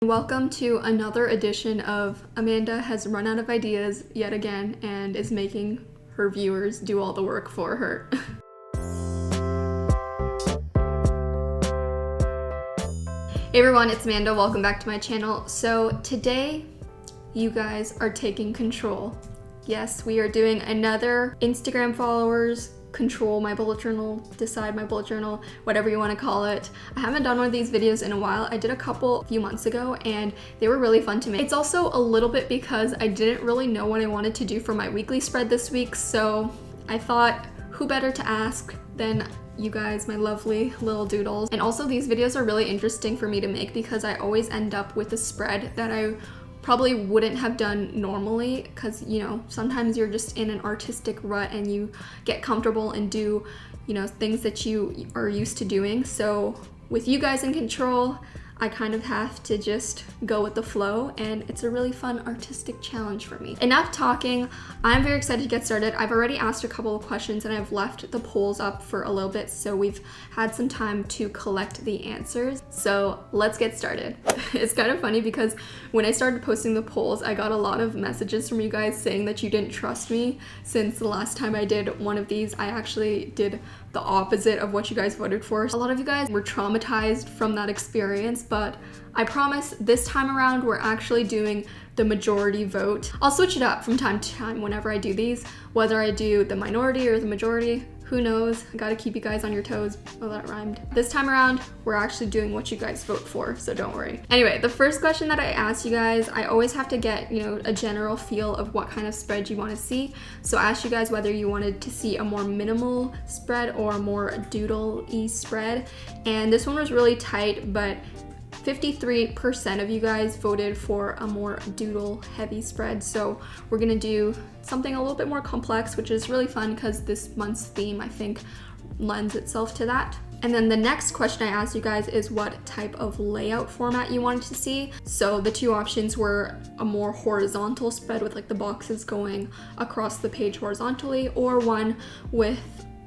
Welcome to another edition of Amanda has run out of ideas yet again and is making her viewers do all the work for her. Hey everyone, it's Amanda. Welcome back to my channel. So today, you guys are taking control. Yes, we are doing another Instagram followers control my bullet journal, decide my bullet journal, whatever you want to call it. I haven't done one of these videos in a while. I did a few months ago and they were really fun to make. It's also a little bit because I didn't really know what I wanted to do for my weekly spread this week, so I thought who better to ask than you guys, my lovely little doodles. And also these videos are really interesting for me to make because I always end up with a spread that I probably wouldn't have done normally because, you know, sometimes you're just in an artistic rut and you get comfortable and do, you know, things that you are used to doing. So with you guys in control, I kind of have to just go with the flow, and it's a really fun artistic challenge for me. Enough talking, I'm very excited to get started. I've already asked a couple of questions and I've left the polls up for a little bit, so we've had some time to collect the answers. So let's get started. It's kind of funny because when I started posting the polls, I got a lot of messages from you guys saying that you didn't trust me since the last time I did one of these. I actually did the opposite of what you guys voted for. A lot of you guys were traumatized from that experience, but I promise this time around we're actually doing the majority vote. I'll switch it up from time to time whenever I do these, whether I do the minority or the majority, who knows? I gotta keep you guys on your toes. Oh, that rhymed. This time around, we're actually doing what you guys vote for, so don't worry. Anyway, the first question that I asked you guys, I always have to get, you know, a general feel of what kind of spread you want to see. So I asked you guys whether you wanted to see a more minimal spread or a more doodle-y spread. And this one was really tight, but 53% of you guys voted for a more doodle heavy spread. So we're gonna do something a little bit more complex, which is really fun because this month's theme, I think, lends itself to that. And then the next question I asked you guys is what type of layout format you wanted to see. So the two options were a more horizontal spread with like the boxes going across the page horizontally, or one with,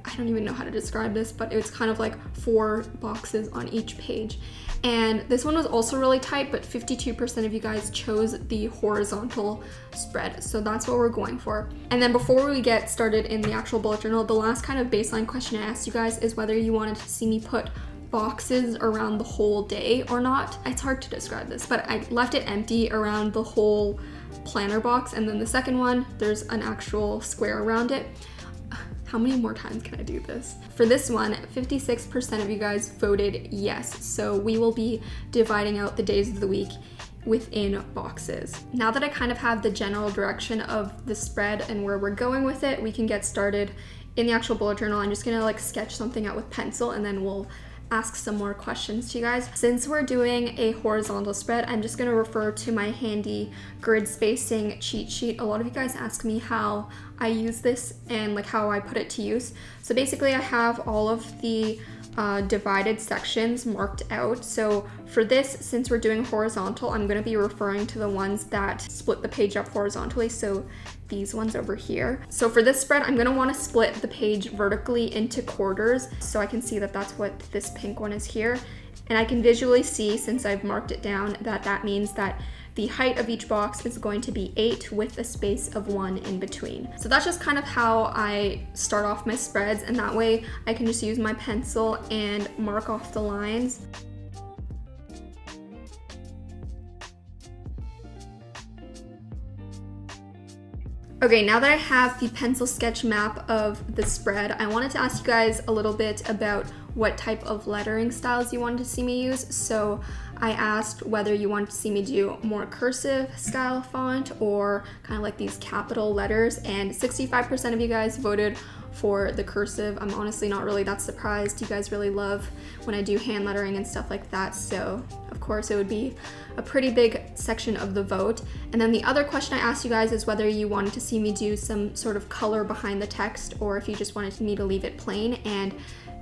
I don't even know how to describe this, but it was kind of like 4 boxes on each page. And this one was also really tight, but 52% of you guys chose the horizontal spread. So that's what we're going for. And then before we get started in the actual bullet journal, the last kind of baseline question I asked you guys is whether you wanted to see me put boxes around the whole day or not. It's hard to describe this, but I left it empty around the whole planner box. And then the second one, there's an actual square around it. How many more times can I do this? For this one, 56% of you guys voted yes. So we will be dividing out the days of the week within boxes. Now that I kind of have the general direction of the spread and where we're going with it, we can get started in the actual bullet journal. I'm just gonna like sketch something out with pencil and then we'll ask some more questions to you guys. Since we're doing a horizontal spread, I'm just gonna refer to my handy grid spacing cheat sheet. A lot of you guys ask me how I use this and like how I put it to use. So basically I have all of the divided sections marked out. So for this, since we're doing horizontal, I'm going to be referring to the ones that split the page up horizontally. So these ones over here. So for this spread, I'm going to want to split the page vertically into quarters. So I can see that that's what this pink one is here. And I can visually see, since I've marked it down, that that means that the height of each box is going to be 8 with a space of 1 in between. So that's just kind of how I start off my spreads, and that way I can just use my pencil and mark off the lines. Okay, now that I have the pencil sketch map of the spread, I wanted to ask you guys a little bit about what type of lettering styles you wanted to see me use. So I asked whether you wanted to see me do more cursive style font or kind of like these capital letters, and 65% of you guys voted for the cursive. I'm honestly not really that surprised. You guys really love when I do hand lettering and stuff like that, so of course it would be a pretty big section of the vote. And then the other question I asked you guys is whether you wanted to see me do some sort of color behind the text or if you just wanted me to leave it plain, and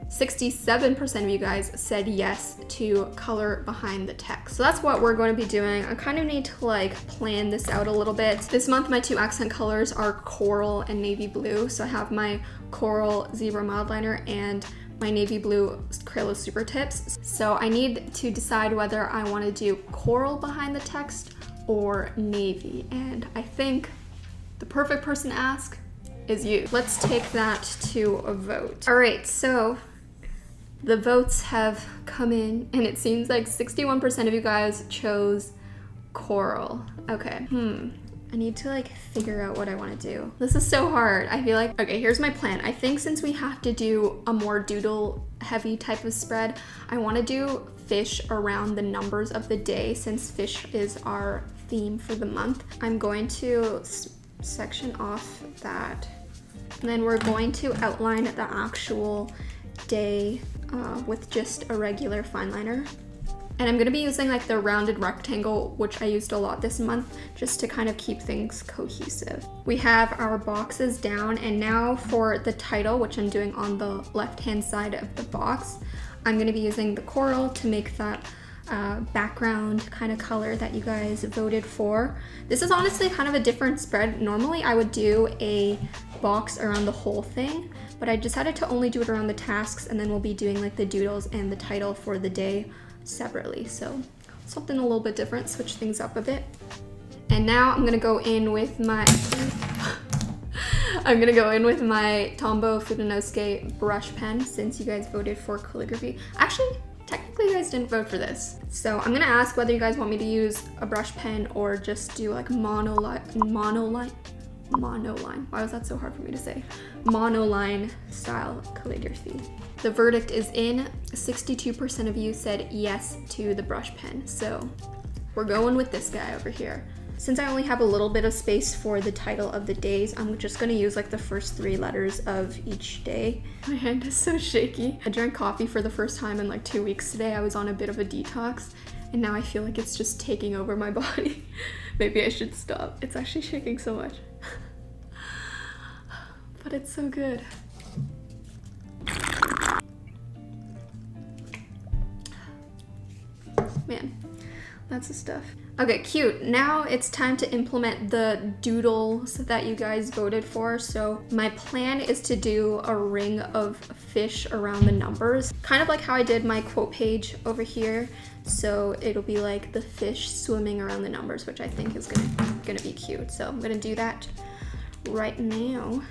67% of you guys said yes to color behind the text. So that's what we're going to be doing. I kind of need to like plan this out a little bit. This month my 2 accent colors are coral and navy blue. So I have my coral zebra mild liner and my navy blue Crayola Super Tips. So I need to decide whether I want to do coral behind the text or navy. And I think the perfect person to ask is you. Let's take that to a vote. All right, so the votes have come in and it seems like 61% of you guys chose coral. Okay, I need to like figure out what I want to do. This is so hard. I feel like, okay, here's my plan. I think since we have to do a more doodle heavy type of spread, I want to do fish around the numbers of the day since fish is our theme for the month. I'm going to section off that and then we're going to outline the actual day with just a regular fine liner. And I'm gonna be using like the rounded rectangle, which I used a lot this month, just to kind of keep things cohesive. We have our boxes down, and now for the title, which I'm doing on the left-hand side of the box, I'm gonna be using the coral to make that background kind of color that you guys voted for. This is honestly kind of a different spread. Normally I would do a box around the whole thing, but I decided to only do it around the tasks, and then we'll be doing like the doodles and the title for the day separately. So something a little bit different, switch things up a bit. And now I'm gonna go in with my Tombow Fudenosuke brush pen since you guys voted for calligraphy. Actually, technically you guys didn't vote for this. So I'm gonna ask whether you guys want me to use a brush pen or just do like monoline. Why was that so hard for me to say? Monoline style calligraphy. The verdict is in. 62% of you said yes to the brush pen. So we're going with this guy over here. Since I only have a little bit of space for the title of the days, I'm just gonna use like the first 3 letters of each day. My hand is so shaky. I drank coffee for the first time in like 2 weeks today. I was on a bit of a detox and now I feel like it's just taking over my body. Maybe I should stop. It's actually shaking so much. But it's so good. Man, that's the stuff. Okay, cute. Now it's time to implement the doodles that you guys voted for. So my plan is to do a ring of fish around the numbers, kind of like how I did my quote page over here. So it'll be like the fish swimming around the numbers, which I think is gonna be cute. So I'm gonna do that right now.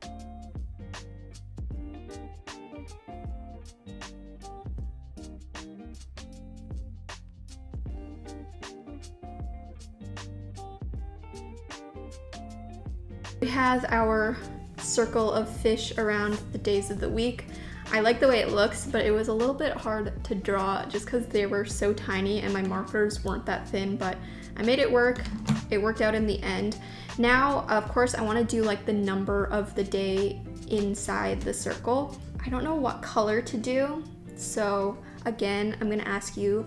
We have our circle of fish around the days of the week. I like the way it looks, but it was a little bit hard to draw just because they were so tiny and my markers weren't that thin, but I made it work. It worked out in the end. Now, of course, I want to do like the number of the day inside the circle. I don't know what color to do, so again, I'm gonna ask you.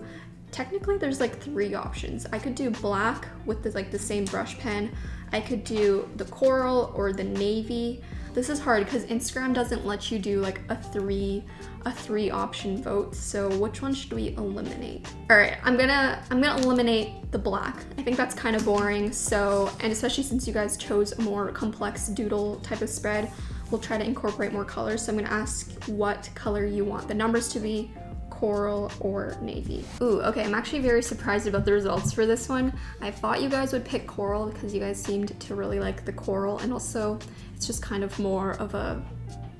Technically, there's like 3 options. I could do black with the same brush pen. I could do the coral or the navy. This is hard because Instagram doesn't let you do like a three option vote. So which one should we eliminate? All right, I'm gonna eliminate the black. I think that's kind of boring. So, and especially since you guys chose a more complex doodle type of spread, we'll try to incorporate more colors. So I'm gonna ask what color you want the numbers to be. Coral or navy. Ooh, okay, I'm actually very surprised about the results for this one. I thought you guys would pick coral because you guys seemed to really like the coral, and also it's just kind of more of a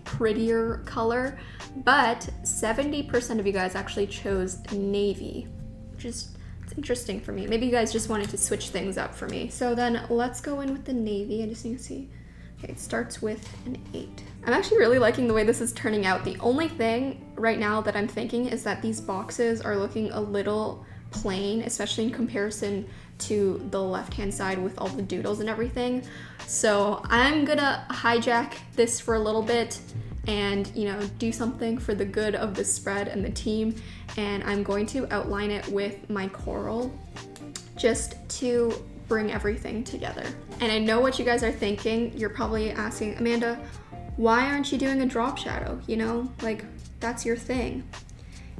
prettier color, but 70% of you guys actually chose navy, which is it's interesting for me. Maybe you guys just wanted to switch things up for me. So then let's go in with the navy. I just need to see. Okay, it starts with an 8. I'm actually really liking the way this is turning out. The only thing right now that I'm thinking is that these boxes are looking a little plain, especially in comparison to the left-hand side with all the doodles and everything. So I'm gonna hijack this for a little bit and, you know, do something for the good of the spread and the team. And I'm going to outline it with my coral just to bring everything together. And I know what you guys are thinking. You're probably asking, Amanda, why aren't you doing a drop shadow? You know, like that's your thing.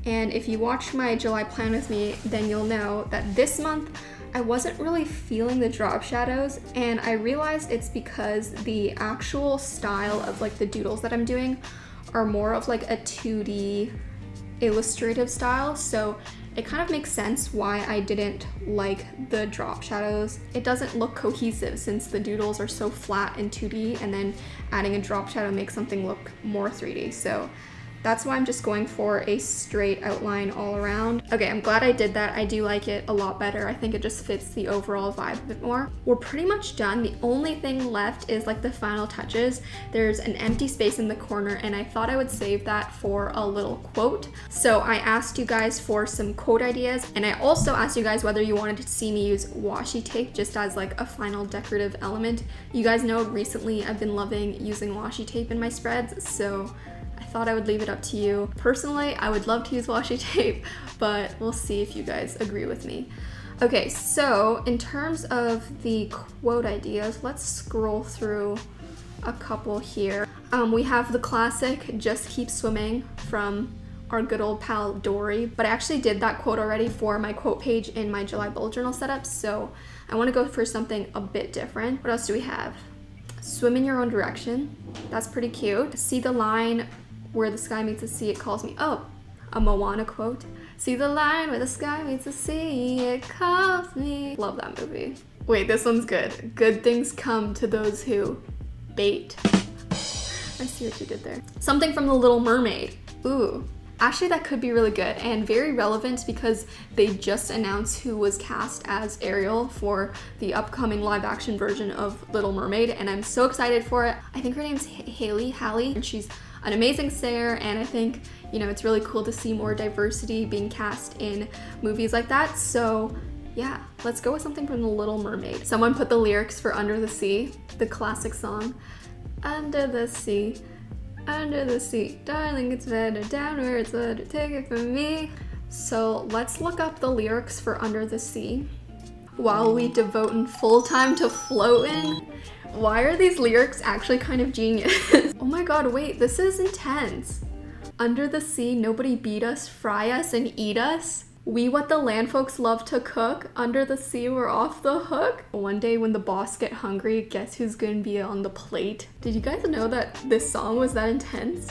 And if you watch my July plan with me, then you'll know that this month I wasn't really feeling the drop shadows, and I realized it's because the actual style of like the doodles that I'm doing are more of like a 2D illustrative style, so it kind of makes sense why I didn't like the drop shadows. It doesn't look cohesive since the doodles are so flat and 2D, and then adding a drop shadow makes something look more 3D. So that's why I'm just going for a straight outline all around. Okay, I'm glad I did that. I do like it a lot better. I think it just fits the overall vibe a bit more. We're pretty much done. The only thing left is like the final touches. There's an empty space in the corner, and I thought I would save that for a little quote. So I asked you guys for some quote ideas, and I also asked you guys whether you wanted to see me use washi tape just as like a final decorative element. You guys know recently I've been loving using washi tape in my spreads, so I thought I would leave it up to you. Personally, I would love to use washi tape, but we'll see if you guys agree with me. Okay, so in terms of the quote ideas, let's scroll through a couple here. We have the classic, "Just keep swimming," from our good old pal Dory, but I actually did that quote already for my quote page in my July bullet journal setup, so I want to go for something a bit different. What else do we have? "Swim in your own direction." That's pretty cute. "See the line where the sky meets the sea, it calls me." Oh, a Moana quote. "See the line where the sky meets the sea, it calls me." Love that movie. Wait, this one's good. "Good things come to those who bait." I see what you did there. Something from the Little Mermaid. Ooh. Actually, that could be really good and very relevant because they just announced who was cast as Ariel for the upcoming live action version of Little Mermaid, and I'm so excited for it. I think her name's Hallie, and she's an amazing singer, and I think, you know, it's really cool to see more diversity being cast in movies like that. So yeah, let's go with something from the Little Mermaid. Someone put the lyrics for "Under the Sea," the classic song. "Under the sea, under the sea, darling, it's better down where it's better, take it from me." So let's look up the lyrics for "Under the Sea" while we devote full time to floating. Why are these lyrics actually kind of genius? Oh my god, wait, this is intense. "Under the sea, nobody beat us, fry us and eat us. We what the land folks love to cook. Under the sea, we're off the hook. One day when the boss get hungry, guess who's gonna be on the plate?" Did you guys know that this song was that intense?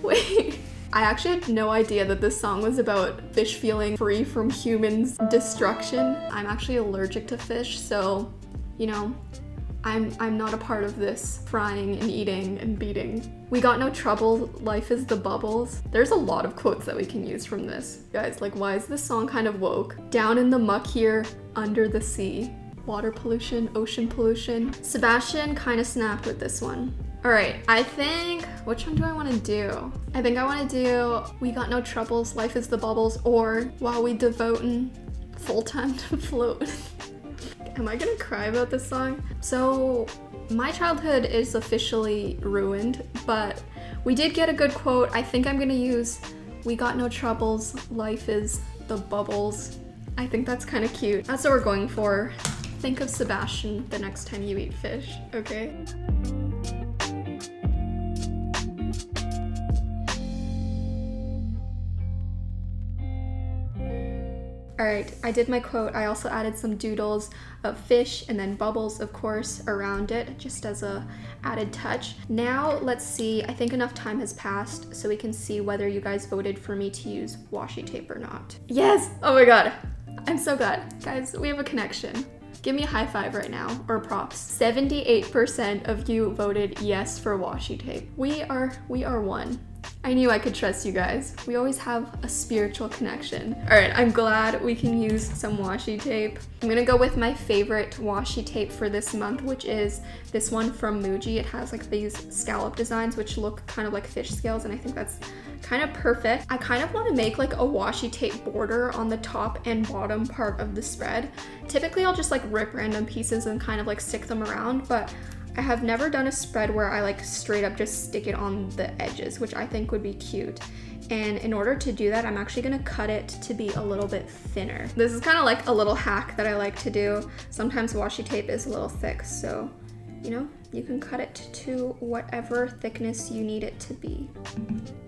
Wait. I actually had no idea that this song was about fish feeling free from humans' destruction. I'm actually allergic to fish, so, you know, I'm not a part of this frying and eating and beating. "We got no trouble, life is the bubbles." There's a lot of quotes that we can use from this. Guys, like, why is this song kind of woke? "Down in the muck here, under the sea." Water pollution, ocean pollution. Sebastian kind of snapped with this one. All right, I think, which one do I want to do? I think I want to do "We got no troubles, life is the bubbles," or "While we devotin' full time to float." Am I gonna cry about this song? So my childhood is officially ruined, but we did get a good quote. I think I'm gonna use "We got no troubles, life is the bubbles." I think that's kind of cute. That's what we're going for. Think of Sebastian the next time you eat fish, okay? All right, I did my quote. I also added some doodles of fish and then bubbles, of course, around it, just as a added touch. Now, let's see, I think enough time has passed so we can see whether you guys voted for me to use washi tape or not. Yes! Oh my god, I'm so glad. Guys, we have a connection. Give me a high five right now, or props. 78% of you voted yes for washi tape. We are one. I knew I could trust you guys. We always have a spiritual connection. All right, I'm glad we can use some washi tape. I'm gonna go with my favorite washi tape for this month, which is this one from Muji. It has like these scallop designs, which look kind of like fish scales, and I think that's kind of perfect. I kind of want to make like a washi tape border on the top and bottom part of the spread. Typically, I'll just like rip random pieces and kind of like stick them around, but I have never done a spread where I like straight up just stick it on the edges, which I think would be cute. And in order to do that, I'm actually gonna cut it to be a little bit thinner. This is kind of like a little hack that I like to do. Sometimes washi tape is a little thick, so, you know, you can cut it to whatever thickness you need it to be.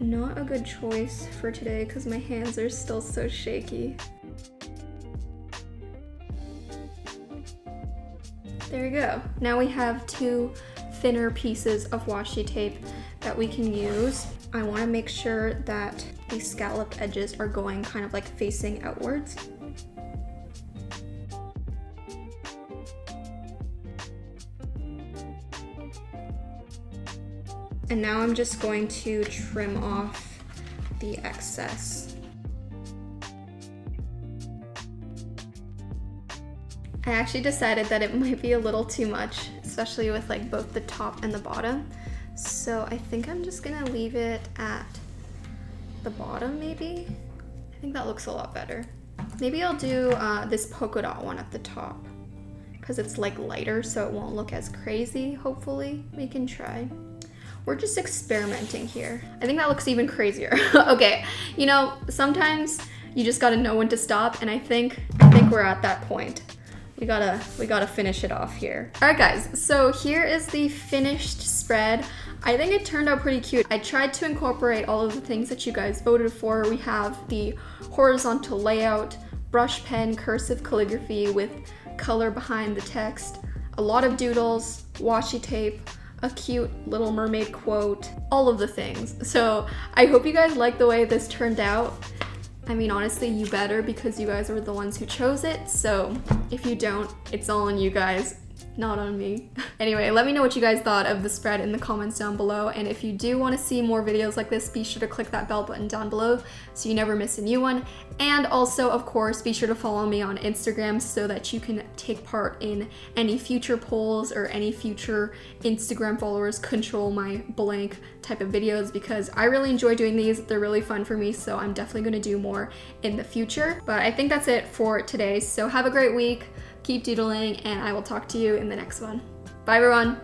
Not a good choice for today because my hands are still so shaky. There we go. Now we have two thinner pieces of washi tape. that we can use. I want to make sure that the scalloped edges are going kind of like facing outwards. And now I'm just going to trim off the excess. I actually decided that it might be a little too much, especially with like both the top and the bottom. So I think I'm just gonna leave it at the bottom maybe. I think that looks a lot better. Maybe I'll do this polka dot one at the top because it's like lighter so it won't look as crazy, hopefully. We can try. We're just experimenting here. I think that looks even crazier. Okay, you know, sometimes you just gotta know when to stop, and I think we're at that point. We gotta finish it off here. All right guys, so here is the finished spread. I think it turned out pretty cute. I tried to incorporate all of the things that you guys voted for. We have the horizontal layout, brush pen, cursive calligraphy with color behind the text, a lot of doodles, washi tape, a cute Little Mermaid quote, all of the things. So I hope you guys like the way this turned out. I mean, honestly, you better, because you guys were the ones who chose it. So if you don't, it's all on you guys, not on me. Anyway, let me know what you guys thought of the spread in the comments down below. And if you do want to see more videos like this, be sure to click that bell button down below so you never miss a new one. And also, of course, be sure to follow me on Instagram so that you can take part in any future polls or any future Instagram followers control my blank type of videos, because I really enjoy doing these. They're really fun for me, so I'm definitely going to do more in the future. But I think that's it for today. So have a great week. Keep doodling, and I will talk to you in the next one. Bye everyone.